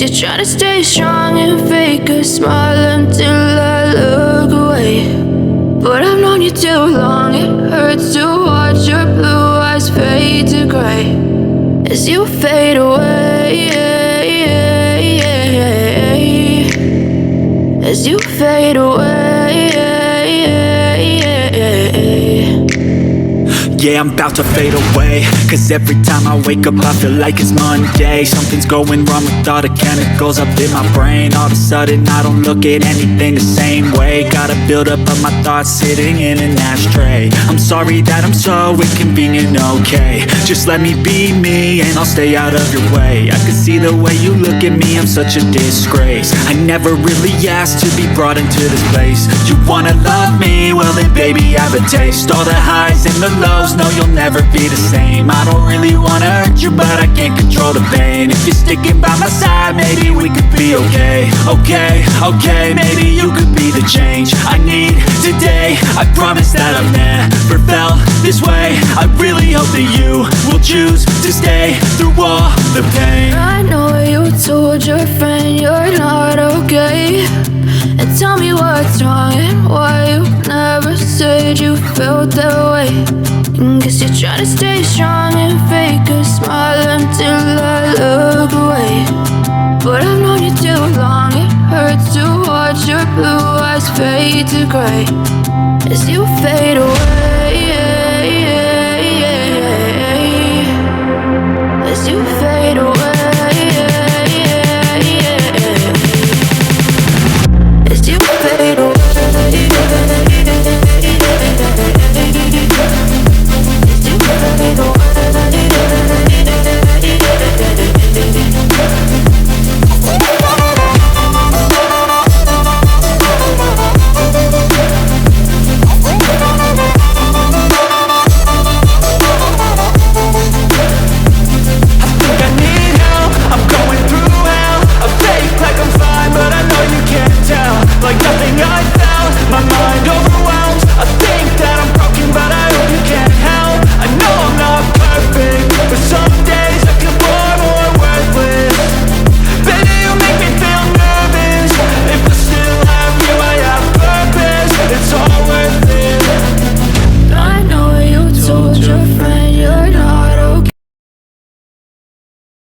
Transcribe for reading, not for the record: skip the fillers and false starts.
you're trying to stay strong and fake a smile until I look away. But I've known you too long, it hurts to watch your blue eyes fade to gray as you fade away, as you fade away. Yeah, I'm about to fade away, cause every time I wake up I feel like it's Monday. Something's going wrong with all the chemicals up in my brain. All of a sudden I don't look at anything the same way. Gotta build up of my thoughts sitting in an ashtray. I'm sorry that I'm so inconvenient, okay. Just let me be me and I'll stay out of your way. I can see the way you look at me, I'm such a disgrace. I never really asked to be brought into this place. You wanna love me? Well then baby I have a taste. All the highs and the lows, no, you'll never be the same. I don't really wanna hurt you, but I can't control the pain. If you're sticking by my side, maybe we could be okay. Okay, maybe you could be the change I need today. I promise that I've never felt this way. I really hope that you will choose to stay through all the pain. I know you told your friend you're not okay, and tell me what's wrong and why you never said you felt that way. Guess you're trying to stay strong and fake a smile until I look away. But I've known you too long, it hurts to watch your blue eyes fade to gray as you fade away, as you fade away.